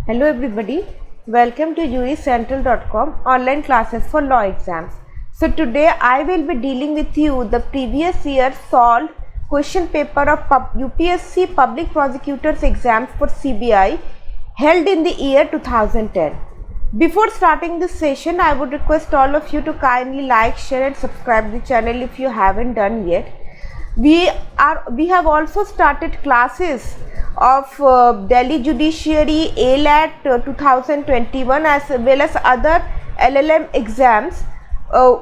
Hello everybody, welcome to juricentral.com online classes for law exams. So today I will be dealing with you the previous year solved question paper of UPSC Public Prosecutors exams for CBI held in the year 2010. Before starting this session, I would request all of you to kindly like, share and subscribe the channel if you haven't done yet. We have also started classes of Delhi Judiciary ALAT 2021 as well as other LLM exams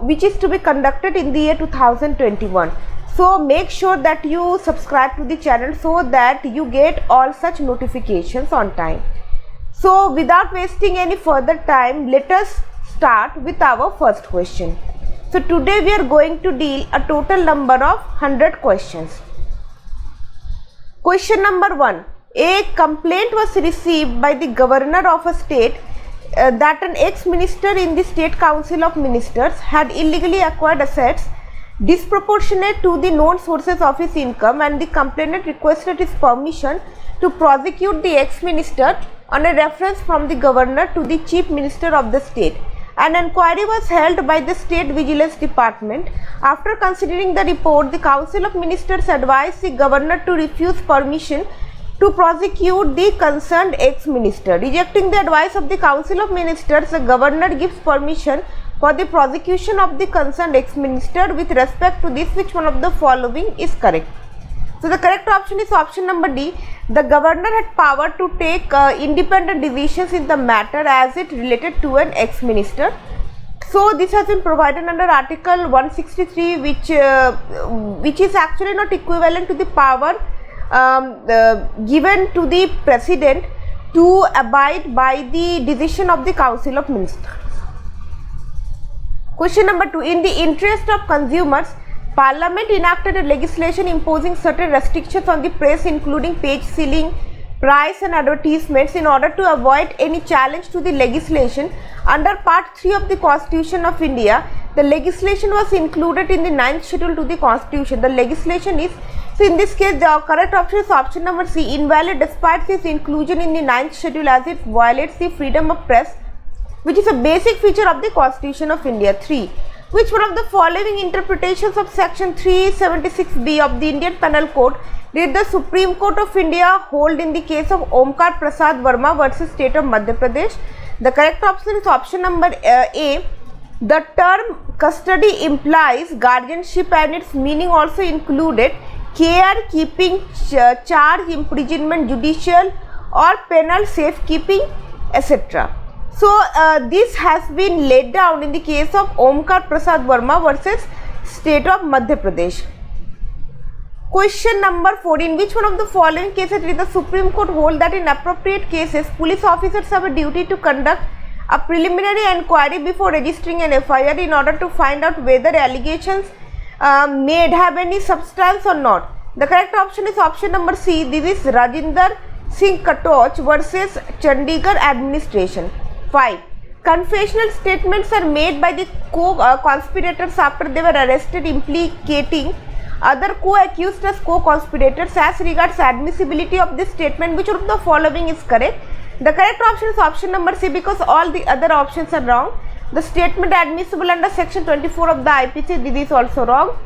which is to be conducted in the year 2021. So make sure that you subscribe to the channel so that you get all such notifications on time. So without wasting any further time, let us start with our first question. So today we are going to deal a total number of 100 questions. Question number 1. A complaint was received by the governor of a state that an ex-minister in the State Council of Ministers had illegally acquired assets disproportionate to the known sources of his income, and the complainant requested his permission to prosecute the ex-minister on a reference from the governor to the chief minister of the state. An inquiry was held by the State Vigilance Department. After considering the report, the Council of Ministers advised the governor to refuse permission to prosecute the concerned ex-minister. Rejecting the advice of the Council of Ministers, the governor gives permission for the prosecution of the concerned ex-minister. With respect to this, which one of the following is correct? So the correct option is option number D. The governor had power to take independent decisions in the matter as it related to an ex-minister. So this has been provided under Article 163, which is actually not equivalent to the power given to the President to abide by the decision of the Council of Ministers. Question number 2. In the interest of consumers, Parliament enacted a legislation imposing certain restrictions on the press, including page ceiling, price and advertisements, in order to avoid any challenge to the legislation. Under Part 3 of the Constitution of India, the legislation was included in the 9th schedule to the Constitution. The legislation is, so in this case the correct option is option number C, invalid despite its inclusion in the 9th schedule as it violates the freedom of press, which is a basic feature of the Constitution of India. 3. Which one of the following interpretations of section 376B of the Indian Penal Code did the Supreme Court of India hold in the case of Omkar Prasad Verma versus State of Madhya Pradesh? The correct option is option number A. The term custody implies guardianship and its meaning also included care, keeping, charge, imprisonment, judicial or penal safekeeping, etc. So this has been laid down in the case of Omkar Prasad Verma versus State of Madhya Pradesh. Question number 4. In which one of the following cases did the Supreme Court hold that in appropriate cases police officers have a duty to conduct a preliminary inquiry before registering an FIR in order to find out whether allegations made have any substance or not? The correct option is option number C. This is Rajinder Singh Katoch versus Chandigarh administration. 5. Confessional statements are made by the co-conspirators after they were arrested, implicating other co-accused as co-conspirators. As regards admissibility of this statement, which of the following is correct? The correct option is option number C, because all the other options are wrong. The statement admissible under section 24 of the IPC, this is also wrong.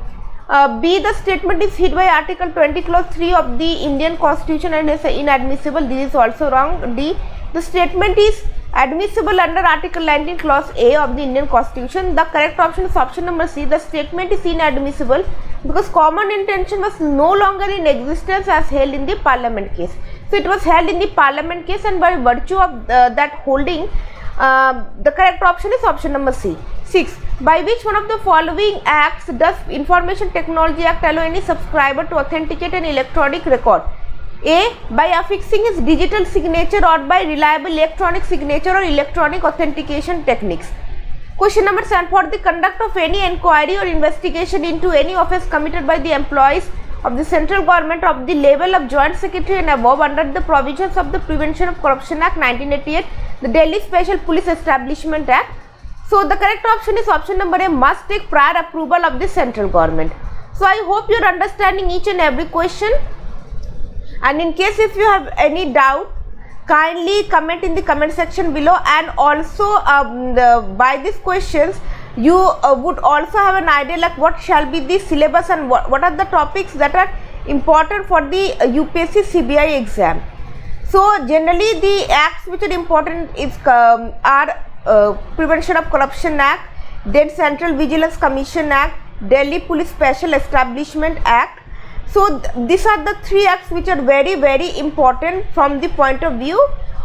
B. The statement is hid by Article 20 clause 3 of the Indian Constitution and is inadmissible, this is also wrong. D. The statement is admissible under Article 19 clause A of the Indian Constitution. The correct option is option number C. The statement is inadmissible because common intention was no longer in existence as held in the Parliament case. So it was held in the Parliament case, and by virtue of that holding, the correct option is option number C. 6. By which one of the following acts does Information Technology Act allow any subscriber to authenticate an electronic record? A. By affixing his digital signature or by reliable electronic signature or electronic authentication techniques. Question number 7. For the conduct of any inquiry or investigation into any offence committed by the employees of the central government of the level of Joint Secretary and above under the provisions of the Prevention of Corruption Act 1988, the Delhi Special Police Establishment Act. So the correct option is option number A, must take prior approval of the central government. So I hope you are understanding each and every question. And in case if you have any doubt, kindly comment in the comment section below, and also by these questions you would also have an idea like what shall be the syllabus and what are the topics that are important for the UPSC CBI exam. So generally the acts which are important is are Prevention of Corruption Act, then Central Vigilance Commission Act, Delhi Police Special Establishment Act. So these are the three acts which are very important from the point of view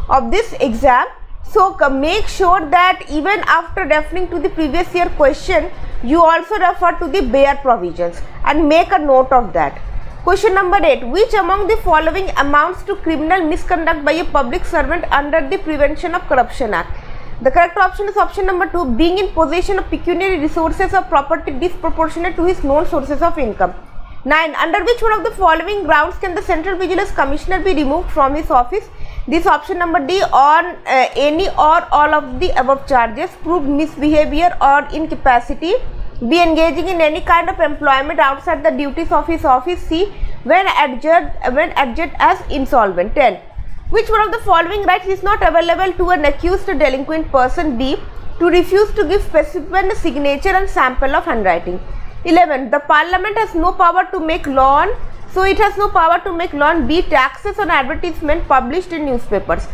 of this exam. So make sure that even after referring to the previous year question, you also refer to the bare provisions and make a note of that. Question number 8. Which among the following amounts to criminal misconduct by a public servant under the Prevention of Corruption Act? The correct option is option number 2, being in possession of pecuniary resources or property disproportionate to his known sources of income. 9. Under which one of the following grounds can the Central Vigilance Commissioner be removed from his office? This option number D, on any or all of the above charges: proved misbehavior or incapacity, be engaging in any kind of employment outside the duties of his office. C, when adjudged as insolvent. 10. Which one of the following rights is not available to an accused delinquent person? B, to refuse to give specimen signature and sample of handwriting. 11. The Parliament has no power to make law on, so it has no power to make law on B, taxes on advertisement published in newspapers.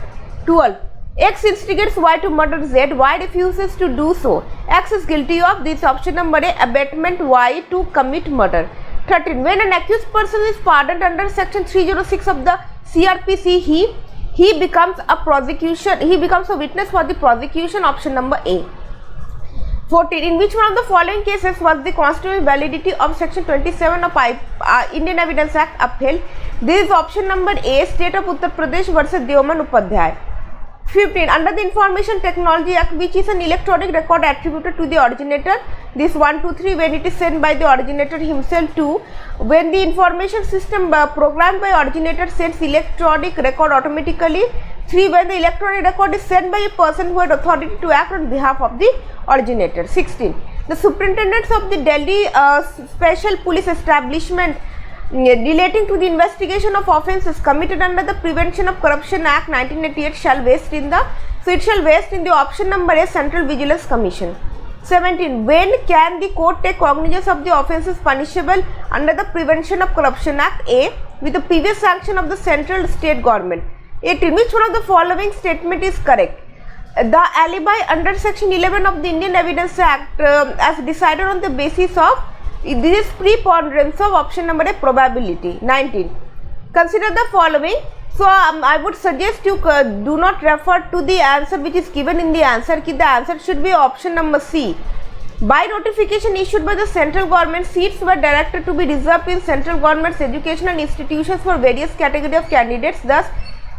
12. X instigates Y to murder Z, Y refuses to do so. X is guilty of this option number A, abetment Y to commit murder. 13. When an accused person is pardoned under section 306 of the CRPC, he becomes a witness for the prosecution, option number A. 14. In which one of the following cases was the constitutional validity of section 27 of Indian Evidence Act upheld? This is option number A, State of Uttar Pradesh versus Deoman Upadhyay. 15. Under the Information Technology Act, which is an electronic record attributed to the originator? This 1, 2, 3 when it is sent by the originator himself. 2, when the information system programmed by originator sends electronic record automatically. 3, when the electronic record is sent by a person who had authority to act on behalf of the originator. 16. The superintendents of the Delhi Special Police Establishment relating to the investigation of offences committed under the Prevention of Corruption Act 1988 shall vest in the option number A, Central Vigilance Commission. 17. When can the court take cognizance of the offences punishable under the Prevention of Corruption Act? A, with the previous sanction of the central state government. 18. Which one of the following statement is correct? The alibi under section 11 of the Indian Evidence Act as decided on the basis of this is preponderance of option number A, probability. 19. Consider the following. So I would suggest you do not refer to the answer which is given in the answer key. The answer should be option number C. By notification issued by the central government, seats were directed to be reserved in central government's educational institutions for various category of candidates. Thus,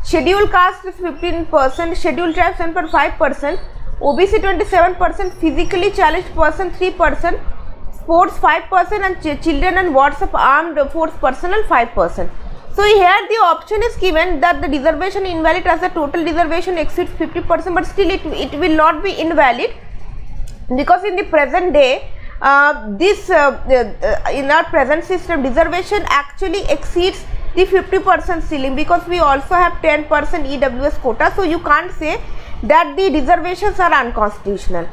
scheduled caste is 15%, scheduled tribes 10.5%, OBC 27%, physically challenged person 3%, sports 5%, and children and wards of armed force personnel 5%. So here the option is given that the reservation invalid as the total reservation exceeds 50%, but still it will not be invalid, because in the present day in our present system reservation actually exceeds the 50% ceiling, because we also have 10% EWS quota. So you can't say that the reservations are unconstitutional.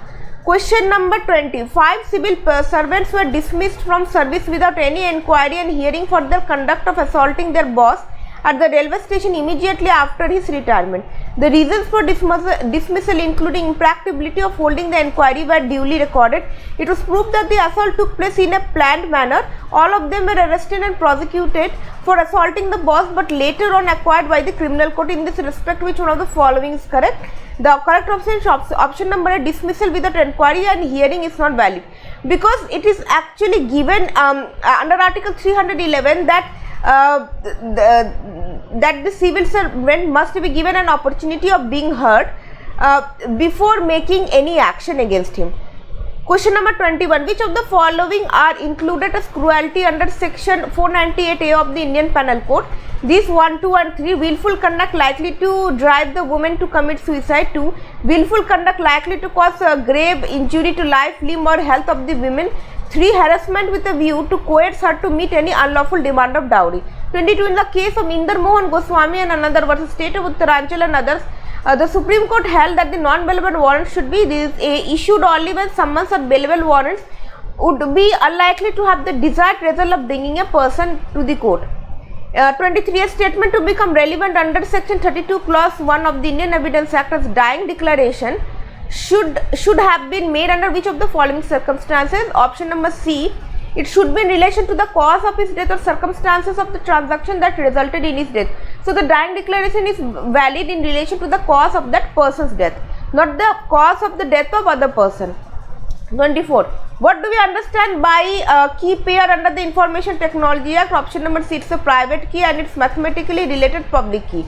Question number 20. 5 civil servants were dismissed from service without any inquiry and hearing for their conduct of assaulting their boss at the railway station immediately after his retirement. The reasons for dismissal, including impracticability of holding the inquiry, were duly recorded. It was proved that the assault took place in a planned manner. All of them were arrested and prosecuted for assaulting the boss, but later on acquired by the criminal court. In this respect, which one of the following is correct? The correct option is option number A, dismissal without inquiry and hearing is not valid, because it is actually given under Article 311 that that the civil servant must be given an opportunity of being heard before making any action against him. Question number 21. Which of the following are included as cruelty under section 498A of the Indian Penal Code? These 1, 2 and 3. Willful conduct likely to drive the woman to commit suicide. 2. Willful conduct likely to cause grave injury to life, limb or health of the women. 3. Harassment with a view to coerce her to meet any unlawful demand of dowry. 22. In the case of Inder Mohan Goswami and another versus State of Uttaranchal and others, the Supreme Court held that the non-bailable warrant should be issued only when summons or bailable warrants would be unlikely to have the desired result of bringing a person to the court. 23. A statement to become relevant under Section 32 Clause 1 of the Indian Evidence Act as dying declaration should have been made under which of the following circumstances? Option number C. It should be in relation to the cause of his death or circumstances of the transaction that resulted in his death. So the dying declaration is valid in relation to the cause of that person's death, not the cause of the death of other person. 24. What do we understand by key pair under the Information Technology Act? Option number C. It's a private key and it's mathematically related public key.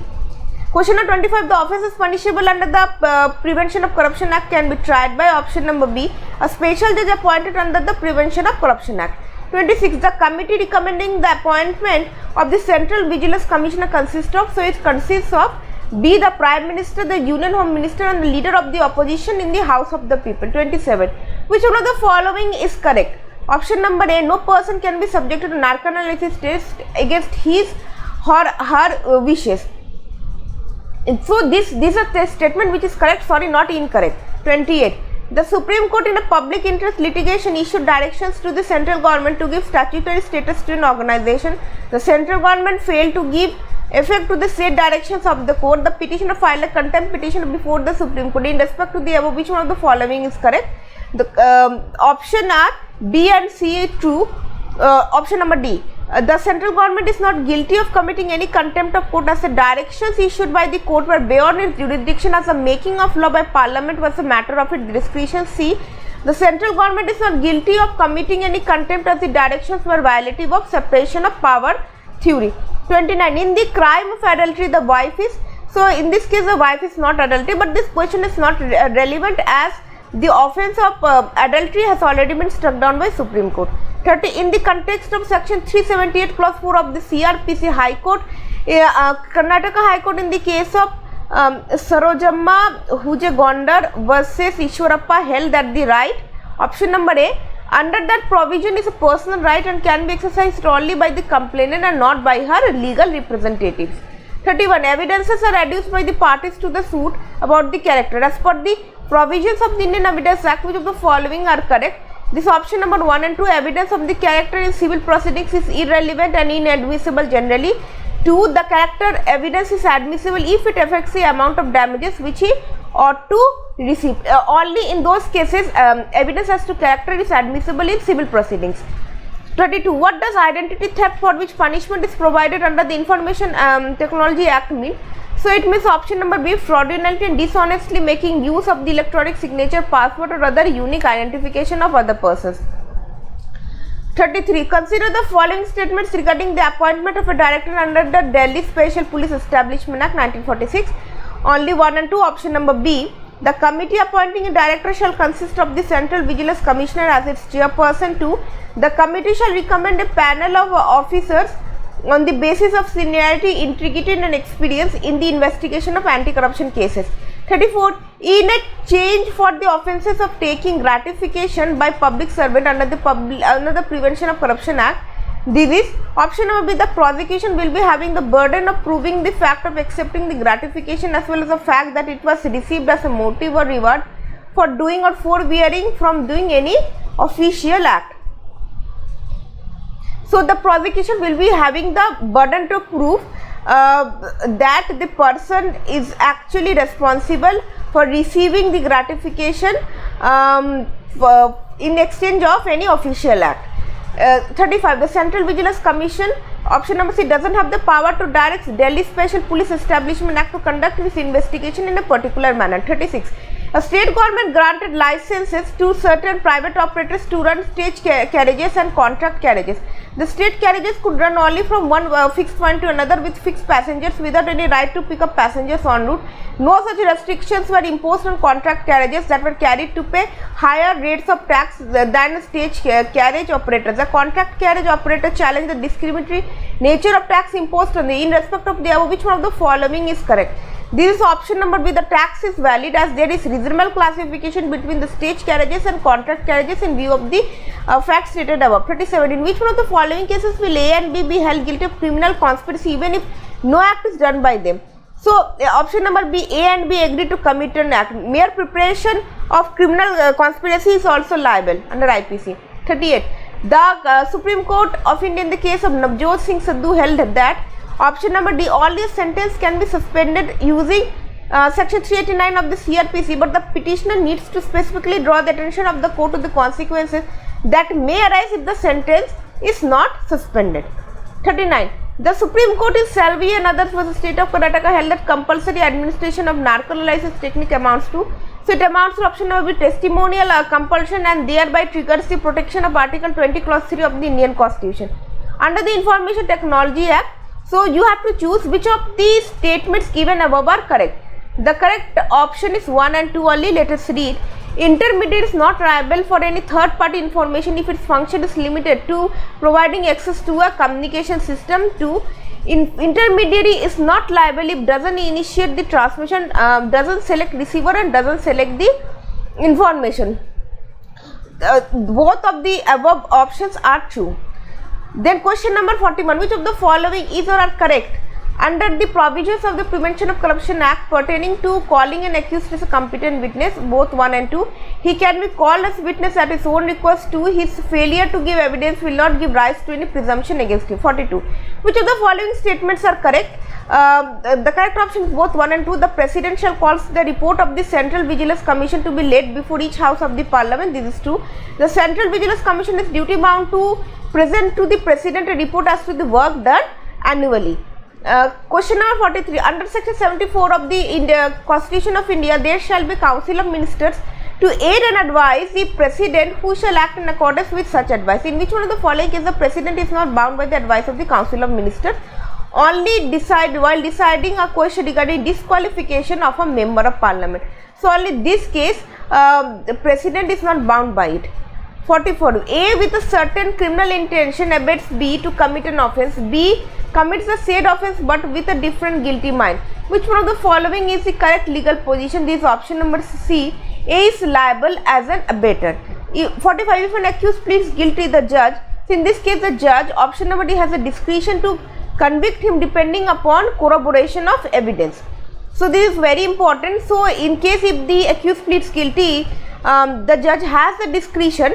Question number 25. The offences punishable under the Prevention of Corruption Act can be tried by option number B. A special judge appointed under the Prevention of Corruption Act. 26. The committee recommending the appointment of the Central Vigilance Commissioner consists of, so it consists of B. The Prime Minister, the Union Home Minister and the Leader of the Opposition in the House of the People. 27. Which one of the following is correct? Option number A. No person can be subjected to narco-analysis test against his or her wishes. So this is a statement which is correct, not incorrect. 28. The Supreme Court in a public interest litigation issued directions to the central government to give statutory status to an organization. The central government failed to give effect to the said directions of the court. The petitioner filed a contempt petition before the Supreme Court. In respect to the above, which one of the following is correct? The option are B and C true. Option number D. The central government is not guilty of committing any contempt of court as the directions issued by the court were beyond its jurisdiction as a making of law by parliament was a matter of its discretion. C. The central government is not guilty of committing any contempt as the directions were violative of separation of power theory. 29. In the crime of adultery, the wife is, so in this case the wife is not adultery, but this question is not relevant as the offence of adultery has already been struck down by Supreme Court. 30. In the context of section 378 clause 4 of the CRPC, High Court, Karnataka High Court in the case of Sarojamma Hujegondar versus Ishwarappa held that the right, option number A, under that provision is a personal right and can be exercised only by the complainant and not by her legal representatives. 31. Evidences are adduced by the parties to the suit about the character. As per the provisions of the Indian Evidence Act, which of the following are correct? This option number 1 and 2, evidence of the character in civil proceedings is irrelevant and inadmissible generally. 2. The character evidence is admissible if it affects the amount of damages which he ought to receive. Only in those cases evidence as to character is admissible in civil proceedings. 32. What does identity theft for which punishment is provided under the Information Technology Act mean? So it means option number B, fraudulently and dishonestly making use of the electronic signature, passport or other unique identification of other persons. 33. Consider the following statements regarding the appointment of a director under the Delhi Special Police Establishment Act 1946. Only 1 and 2. Option number B. The committee appointing a director shall consist of the Central Vigilance Commissioner as its chairperson. 2. The committee shall recommend a panel of officers on the basis of seniority, integrity and experience in the investigation of anti-corruption cases. 34. In exchange for the offences of taking gratification by public servant under the Prevention of Corruption Act, this is option number B. The prosecution will be having the burden of proving the fact of accepting the gratification as well as the fact that it was received as a motive or reward for doing or forbearing from doing any official act. So the prosecution will be having the burden to prove that the person is actually responsible for receiving the gratification in exchange of any official act. 35. The Central Vigilance Commission, option number C, doesn't have the power to direct Delhi Special Police Establishment Act to conduct its investigation in a particular manner. 36. A state government granted licenses to certain private operators to run stage carriages and contract carriages. The state carriages could run only from one fixed point to another with fixed passengers without any right to pick up passengers en route. No such restrictions were imposed on contract carriages that were carried to pay higher rates of tax than stage carriage operators. The contract carriage operator challenged the discriminatory nature of tax imposed on the in respect of the above. Which one of the following is correct? This is option number B. The tax is valid as there is reasonable classification between the stage carriages and contract carriages in view of the facts stated above. 37. In which one of the following cases will A and B be held guilty of criminal conspiracy even if no act is done by them? So option number B, A and B agree to commit an act. Mere preparation of criminal conspiracy is also liable under IPC. 38. The Supreme Court of India in the case of Navjot Singh Sidhu held that option number D, all these sentences can be suspended using section 389 of the CRPC, but the petitioner needs to specifically draw the attention of the court to the consequences that may arise if the sentence is not suspended. 39. The Supreme Court in Salvi and others versus State of Karnataka held that compulsory administration of narcolysis technique amounts to, so it amounts to option number B, testimonial compulsion, and thereby triggers the protection of Article 20 Clause 3 of the Indian Constitution. Under the Information Technology Act, so you have to choose which of these statements given above are correct. The correct option is 1 and 2 only. Let us read. Intermediate is not liable for any third party information if its function is limited to providing access to a communication system. 2. Intermediary is not liable if doesn't initiate the transmission, doesn't select receiver, and doesn't select the information. Both of the above options are true. Then question number 41. Which of the following is or are correct? Under the provisions of the Prevention of Corruption Act pertaining to calling an accused as a competent witness, both 1 and 2, he can be called as witness at his own request. 2, his failure to give evidence will not give rise to any presumption against him. 42. Which of the following statements are correct? The correct option is both 1 and 2. The President shall cause the report of the Central Vigilance Commission to be laid before each house of the Parliament. This is true. The Central Vigilance Commission is duty bound to present to the President a report as to the work done annually. Question number 43. Under section 74 of the Constitution of India, there shall be Council of Ministers to aid and advise the President, who shall act in accordance with such advice. In which one of the following cases the President is not bound by the advice of the Council of Ministers? Only while deciding a question regarding disqualification of a member of Parliament. So only this case the President is not bound by it. 44. A with a certain criminal intention abets B to commit an offence. B commits the said offence but with a different guilty mind. Which one of the following is the correct legal position? This is option number C. A is liable as an abettor. 45. If an accused pleads guilty, the judge, so in this case the judge, option number D, has a discretion to convict him depending upon corroboration of evidence. So this is very important. So in case if the accused pleads guilty, the judge has the discretion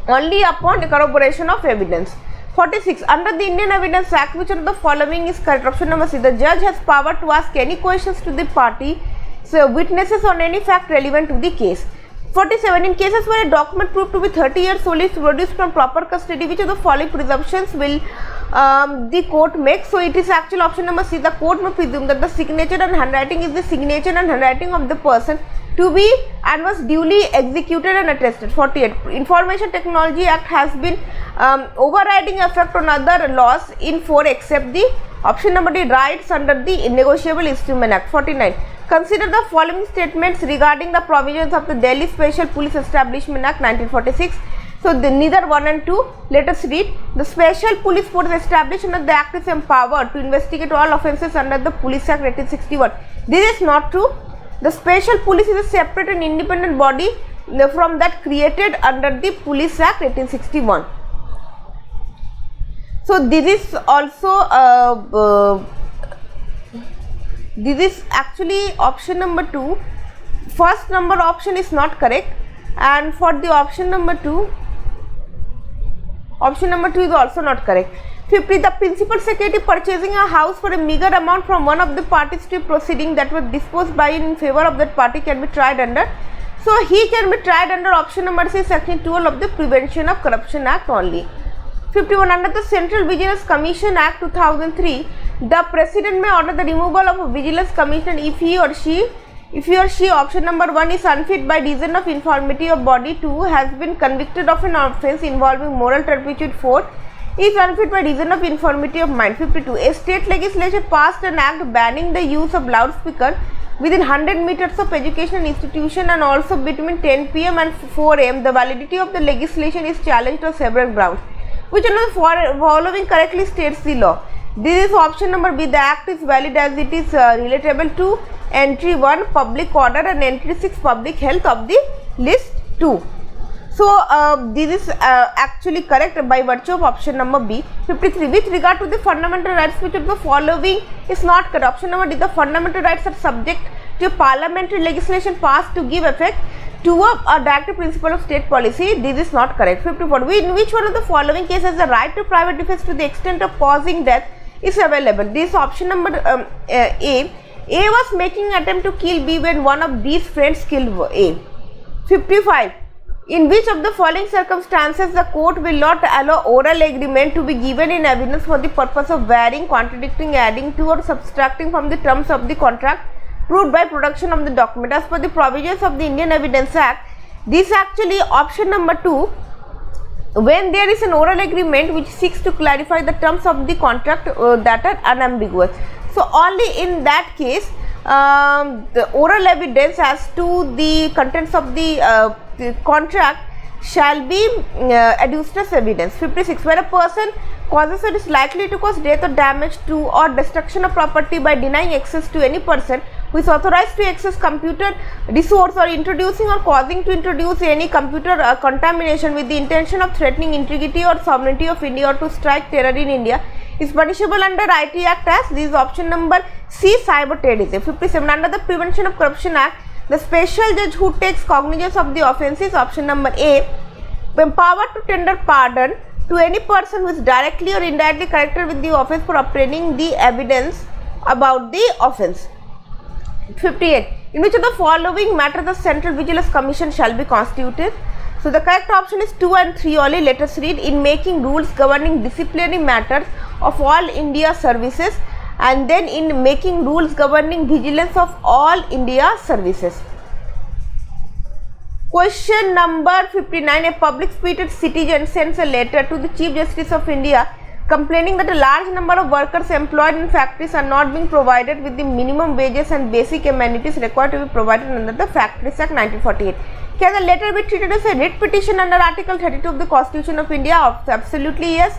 only upon the corroboration of evidence. 46. Under the Indian Evidence Act, which of the following is correct? Option number C. The judge has power to ask any questions to the party, so witnesses on any fact relevant to the case. 47. In cases where a document proved to be 30 years old is produced from proper custody, which of the following presumptions will the court make? So it is actual option number C. The court may presume that the signature and handwriting is the signature and handwriting of the person to be and was duly executed and attested. 48. Information Technology Act has been overriding effect on other laws in 4 except the option number D, rights under the Negotiable Instrument Act. 49. Consider the following statements regarding the provisions of the Delhi Special Police Establishment Act 1946. So neither 1 and 2. Let us read. The Special Police Force established under the Act is empowered to investigate all offences under the Police Act 1861. This is not true. The Special Police is a separate and independent body from that created under the Police Act 1861. So this is also this is actually option number 2. First number option is not correct, and for the option number 2 is also not correct. 50. The principal secretary purchasing a house for a meager amount from one of the parties to a proceeding that was disposed by in favor of that party can be tried under. So he can be tried under option number C, section 12 of the Prevention of Corruption Act only. 51. Under the Central Vigilance Commission Act 2003, the President may order the removal of a Vigilance Commissioner if he or she, option number 1, is unfit by reason of infirmity of body. 2, has been convicted of an offence involving moral turpitude. 4, is unfit by reason of infirmity of mind. 52. A state legislature passed an act banning the use of loudspeaker within 100 meters of educational institution and also between 10 p.m. and 4 a.m. The validity of the legislation is challenged on several grounds. Which one of the following correctly states the law? This is option number B. The act is valid as it is relatable to entry 1, public order, and entry 6, public health of the list 2. So this is actually correct by virtue of option number B. 53. With regard to the fundamental rights, which of the following is not correct? Option number D. The fundamental rights are subject to parliamentary legislation passed to give effect to a directive principle of state policy. This is not correct. 54. In which one of the following cases the right to private defense to the extent of causing death is available? This option number A. A was making an attempt to kill B when one of B's friends killed A. 55. In which of the following circumstances the court will not allow oral agreement to be given in evidence for the purpose of varying, contradicting, adding to or subtracting from the terms of the contract proved by production of the document? As per the provisions of the Indian Evidence Act, this actually option number 2, when there is an oral agreement which seeks to clarify the terms of the contract that are unambiguous. So only in that case the oral evidence as to the contents of the contract shall be adduced as evidence. 56. Where a person causes or is likely to cause death or damage to or destruction of property by denying access to any person who is authorized to access computer resource or introducing or causing to introduce any computer contamination with the intention of threatening integrity or sovereignty of India or to strike terror in India is punishable under IT Act as this is option number C, cyber terrorism. 57. Under the Prevention of Corruption Act, the special judge who takes cognizance of the offences, option number A, empowered to tender pardon to any person who is directly or indirectly connected with the offence for obtaining the evidence about the offence. 58. In which of the following matter the Central Vigilance Commission shall be constituted? So the correct option is 2 and 3 only. Let us read. In making rules governing disciplinary matters of all India services, and then in making rules governing vigilance of all India services. Question number 59. A public spirited citizen sends a letter to the Chief Justice of India complaining that a large number of workers employed in factories are not being provided with the minimum wages and basic amenities required to be provided under the Factories Act 1948. Can the letter be treated as a writ petition under Article 32 of the Constitution of India? Absolutely yes.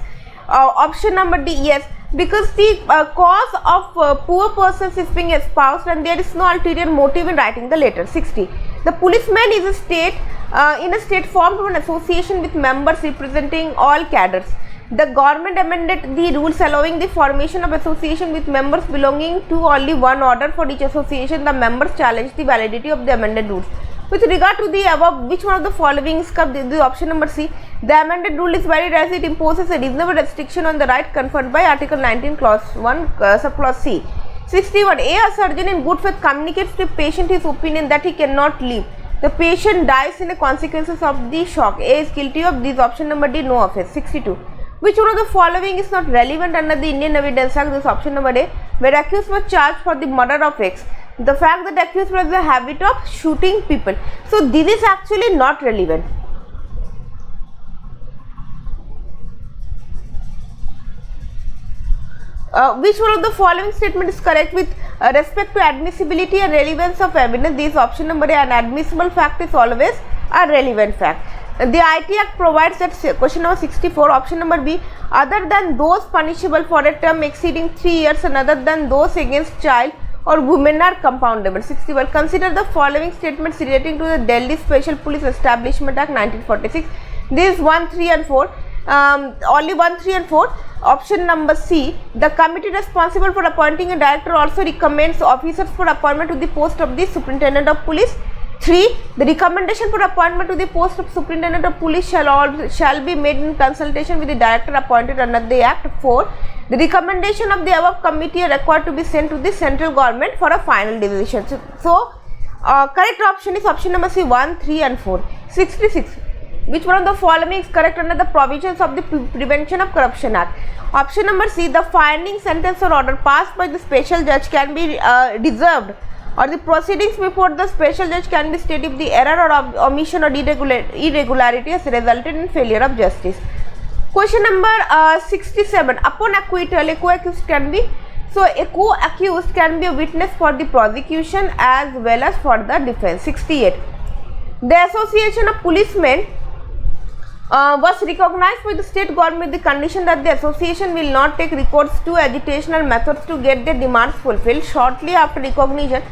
Option number D, yes, because the cause of poor persons is being espoused and there is no ulterior motive in writing the letter. 60. The policeman is a state in a state formed from an association with members representing all cadres. The government amended the rules allowing the formation of association with members belonging to only one order for each association. The members challenged the validity of the amended rules. With regard to the above, which one of the following is correct? The option number C. The amended rule is valid as it imposes a reasonable restriction on the right conferred by Article 19 clause 1 subclause C. 61. A surgeon in good faith communicates to the patient his opinion that he cannot live. The patient dies in the consequences of the shock. A is guilty of this. Option number D, no offence. 62. Which one of the following is not relevant under the Indian Evidence Act? This option number A, where accused was charged for the murder of X. The fact that the accused was the habit of shooting people. So this is actually not relevant. Which one of the following statement is correct with respect to admissibility and relevance of evidence? This option number A, an admissible fact is always a relevant fact. The IT Act provides that question number 64, option number B, other than those punishable for a term exceeding 3 years and other than those against child or women are compoundable. 61. Consider the following statements relating to the Delhi Special Police Establishment Act 1946. This is 1, 3 and 4. Only 1, 3 and 4. Option number C, the committee responsible for appointing a director also recommends officers for appointment to the post of the Superintendent of Police. 3. The recommendation for appointment to the post of Superintendent of Police shall be made in consultation with the director appointed under the Act. 4. The recommendation of the above committee are required to be sent to the central government for a final decision. So correct option is option number C, 1, 3 and 4. 66. Which one of the following is correct under the provisions of the Prevention of Corruption Act? Option number C, the finding, sentence or order passed by the special judge can be reserved, or the proceedings before the special judge can be stayed if the error or omission or irregularity has resulted in failure of justice. Question number 67. Upon acquittal, a co-accused can be, so a co-accused can be a witness for the prosecution as well as for the defense. 68. The Association of Policemen was recognized by the state government with the condition that the association will not take recourse to agitational methods to get their demands fulfilled. Shortly after recognition,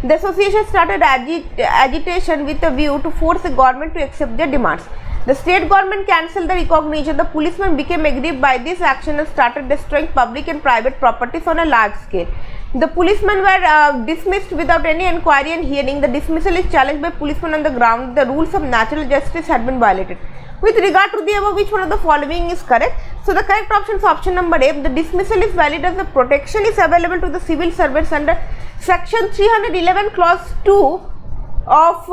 the association started agitation with a view to force the government to accept their demands. The state government cancelled the recognition. The policemen became aggrieved by this action and started destroying public and private properties on a large scale. The policemen were dismissed without any inquiry and hearing. The dismissal is challenged by policemen on the ground the rules of natural justice had been violated. With regard to the above, which one of the following is correct? So the correct option is option number A. The dismissal is valid as the protection is available to the civil servants under section 311 clause 2 of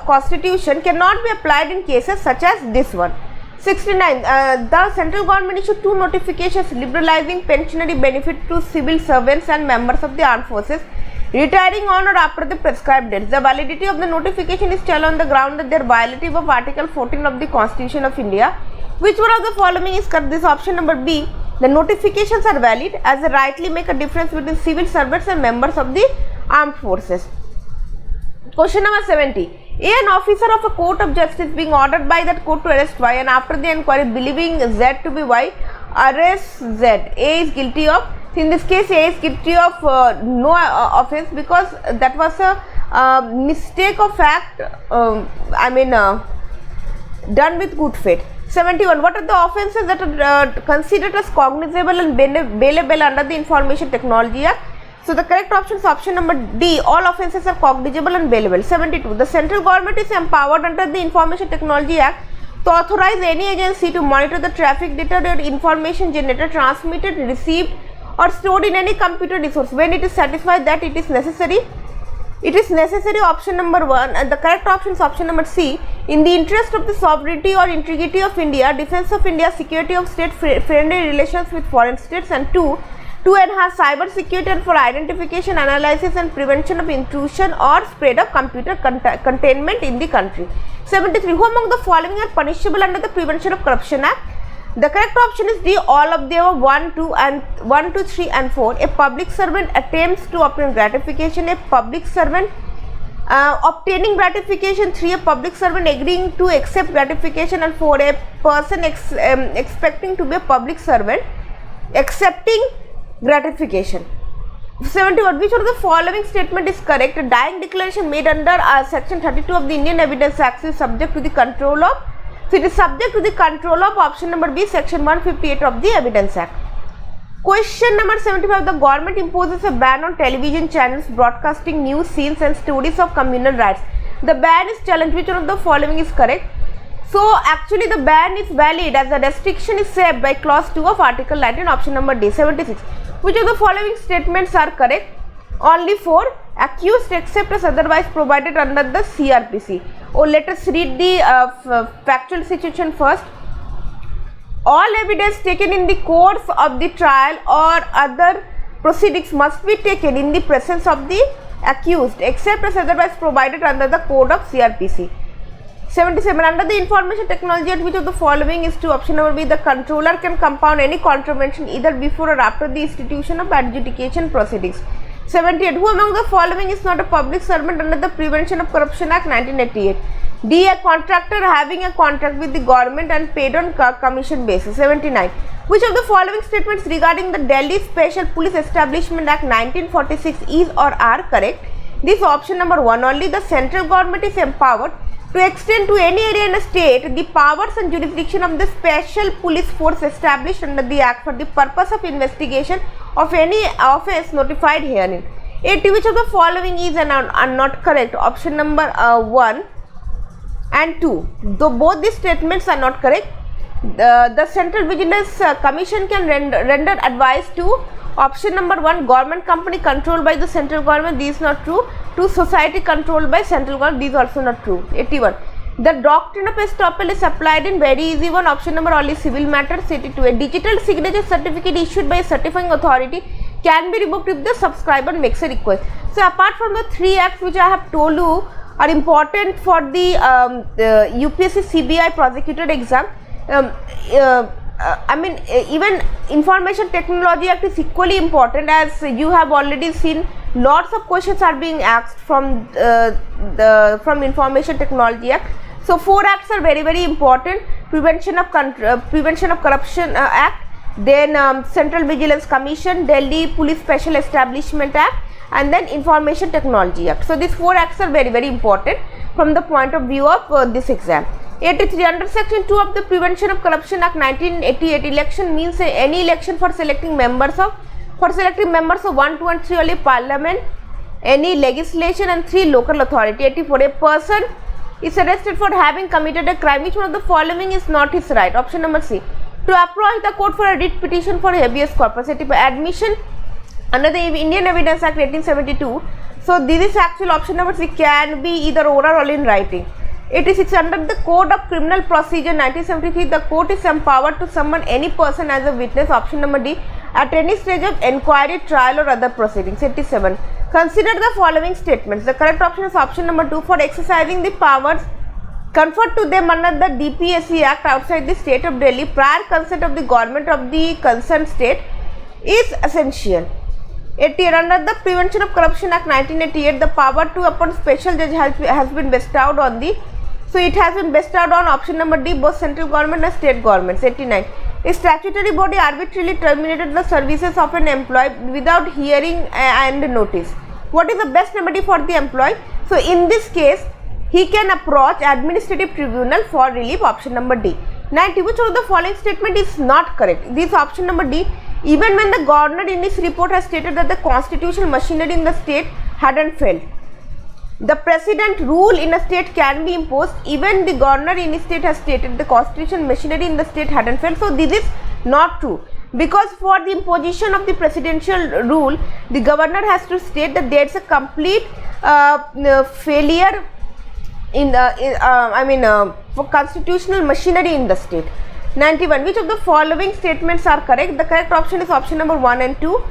constitution cannot be applied in cases such as this one. 69. The central government issued 2 notifications liberalizing pensionary benefit to civil servants and members of the armed forces retiring on or after the prescribed dates. The validity of the notification is still on the ground that they are violative of Article 14 of the Constitution of India. Which one of the following is correct? This option number B. The notifications are valid as they rightly make a difference between civil servants and members of the armed forces. Question number 70. A, an officer of a court of justice being ordered by that court to arrest Y and after the inquiry believing Z to be Y arrests Z. A is guilty of, in this case A is guilty of no offense because that was a mistake of fact, done with good faith. 71. What are the offences that are considered as cognizable and bailable under the Information Technology Act? So the correct option is option number D. All offences are cognizable and bailable. 72. The central government is empowered under the Information Technology Act to authorize any agency to monitor the traffic data or information generated, transmitted, received or stored in any computer resource when it is satisfied that it is necessary. It is necessary, option number 1, and the correct option is option number C. In the interest of the sovereignty or integrity of India, defense of India, security of state, friendly relations with foreign states, and 2. To enhance cyber security and for identification, analysis and prevention of intrusion or spread of computer containment in the country. 73. Who among the following are punishable under the Prevention of Corruption Act? The correct option is D. All of the above 1, 2, 3 and 4. A public servant attempts to obtain gratification. A public servant obtaining gratification. 3. A public servant agreeing to accept gratification. And 4. A person expecting to be a public servant accepting gratification. 71. Which of the following statement is correct? A dying declaration made under section 32 of the Indian Evidence Act is subject to the control of. So it is subject to the control of option number B, section 158 of the Evidence Act. Question number 75. The government imposes a ban on television channels broadcasting news, scenes and stories of communal rights. The ban is challenged. Which one of the following is correct? So actually the ban is valid as the restriction is saved by clause 2 of article 19, option number D. 76. Which of the following statements are correct? Only 4. Accused except as otherwise provided under the CRPC. Oh, let us read the factual situation first. All evidence taken in the course of the trial or other proceedings must be taken in the presence of the accused except as otherwise provided under the code of CRPC. 77. Under the Information Technology Act, which of the following is true? Option number B. The controller can compound any contravention either before or after the institution of adjudication proceedings. 78. Who among the following is not a public servant under the Prevention of Corruption Act 1988? D. A contractor having a contract with the government and paid on commission basis. 79. Which of the following statements regarding the Delhi Special Police Establishment Act 1946 is or are correct? This option number 1 only. The central government is empowered to extend to any area in a state the powers and jurisdiction of the special police force established under the Act for the purpose of investigation of any offence notified herein. 80. Which of the following is and are not correct? Option number 1 and 2. Though both these statements are not correct, the Central Vigilance Commission can render advice to option number 1, government company controlled by the central government. This is not true. 2, society controlled by central government. These also not true. 81. The doctrine of estoppel is applied in very easy one. Option number only civil matters. 82. A digital signature certificate issued by a certifying authority can be revoked if the subscriber makes a request. So apart from the 3 acts which I have told you are important for the UPSC CBI prosecutor exam, even Information Technology Act is equally important, as you have already seen lots of questions are being asked from Information Technology Act. So 4 acts are very, very important: Prevention of Corruption Act, then Central Vigilance Commission, Delhi Police Special Establishment Act, and then Information Technology Act. So these 4 acts are very, very important from the point of view of this exam. 83. Under section 2 of the Prevention of Corruption Act 1988, election means any election for selecting members of 1, 2 and 3 only parliament, any legislation and 3 local authority. 84. A person is arrested for having committed a crime. Which one of the following is not his right? Option number C. To approach the court for a writ petition for habeas corpus. 85. Admission under the Indian Evidence Act 1872. So this is actual option number C, can be either oral or in writing. 86. Under the Code of Criminal Procedure 1973, the court is empowered to summon any person as a witness. Option number D, at any stage of inquiry, trial or other proceedings. 87. Consider the following statements. The correct option is option number 2. For exercising the powers conferred to them under the DPSC Act outside the state of Delhi, prior consent of the government of the concerned state is essential. 88. Under the Prevention of Corruption Act 1988, the power to appoint special judge has been bestowed on the, so it has been bestowed on option number D, both central government and state governments. 89. A statutory body arbitrarily terminated the services of an employee without hearing and notice. What is the best remedy for the employee? So in this case, he can approach administrative tribunal for relief. Option number D. 90. Which of the following statement is not correct? This option number D. Even when the governor in his report has stated that the constitutional machinery in the state hadn't failed, the precedent rule in a state can be imposed even the governor in his state has stated the constitutional machinery in the state hadn't failed. So this is not true, because for the imposition of the presidential rule, the governor has to state that there is a complete failure in for constitutional machinery in the state. 91. Which of the following statements are correct? The correct option is option number 1 and 2.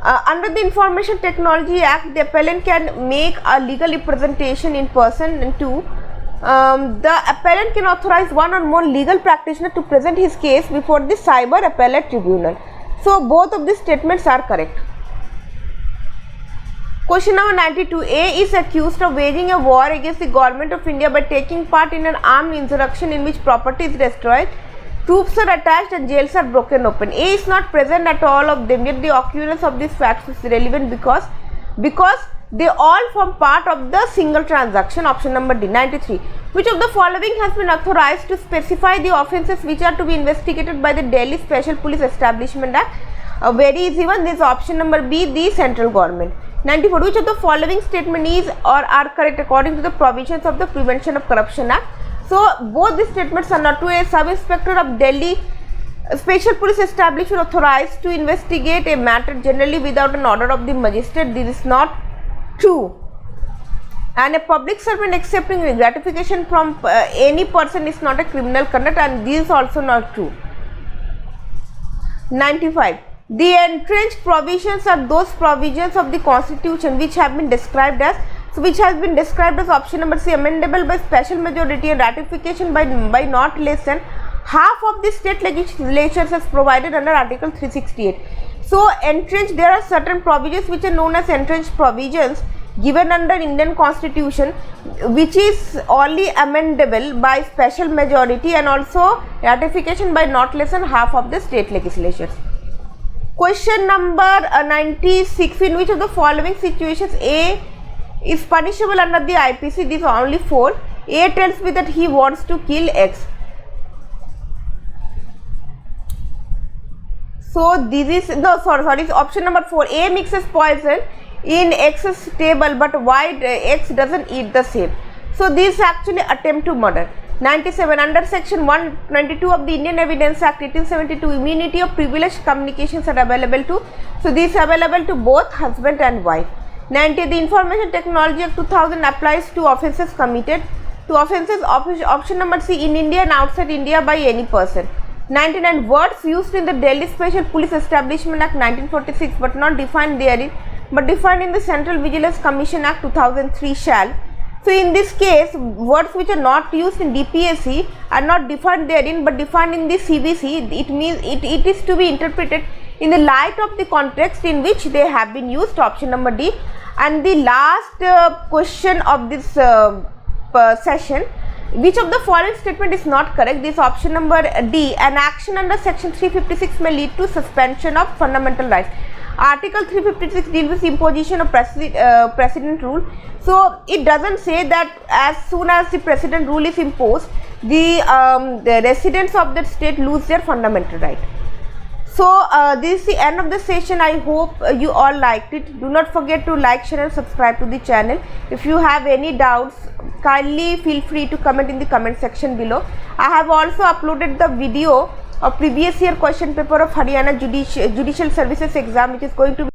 Under the Information Technology Act, the appellant can make a legal representation in person. And 2, the appellant can authorize one or more legal practitioner to present his case before the Cyber Appellate Tribunal. So both of these statements are correct. Question number 92. A is accused of waging a war against the government of India by taking part in an armed insurrection in which property is destroyed, troops are attached and jails are broken open. A is not present at all of them, yet the occurrence of these facts is relevant because they all form part of the single transaction. Option number D. 93. Which of the following has been authorized to specify the offences which are to be investigated by the Delhi Special Police Establishment Act? A very easy one. This is option number B, the central government. 94. Which of the following statement is or are correct according to the provisions of the Prevention of Corruption Act? So both these statements are not true. A sub-inspector of Delhi Special Police Establishment authorized to investigate a matter generally without an order of the magistrate. This is not true. And a public servant accepting gratification from any person is not a criminal conduct, and this is also not true. 95. The entrenched provisions are those provisions of the Constitution which have been described as option number C, amendable by special majority and ratification by not less than half of the state legislatures as provided under Article 368. So entrenched, there are certain provisions which are known as entrenched provisions given under Indian Constitution, which is only amendable by special majority and also ratification by not less than half of the state legislatures. Question number 96. In which of the following situations A is punishable under the IPC? These are only 4. A tells me that he wants to kill X. So this is it's option number 4. A mixes poison in X's table, but why X doesn't eat the same? So this is actually attempt to murder. 97. Under section 192 of the Indian Evidence Act 1872, immunity of privileged communications are available to, so this is available to both husband and wife. 90. The Information Technology Act 2000 applies to offences committed option number C, in India and outside India by any person. 99. Words used in the Delhi Special Police Establishment Act 1946 but not defined therein but defined in the Central Vigilance Commission Act 2003 shall. So in this case, words which are not used in DPSC are not defined therein but defined in the CBC. It means it is to be interpreted in the light of the context in which they have been used. Option number D. And the last question of this session, which of the following statement is not correct? This option number D. An action under section 356 may lead to suspension of fundamental rights. Article 356 deals with imposition of precedent rule. So it doesn't say that as soon as the precedent rule is imposed, the residents of that state lose their fundamental right. So this is the end of the session. I hope you all liked it. Do not forget to like, share and subscribe to the channel. If you have any doubts, kindly feel free to comment in the comment section below. I have also uploaded the video of previous year question paper of Haryana Judicial Services exam, which is going to be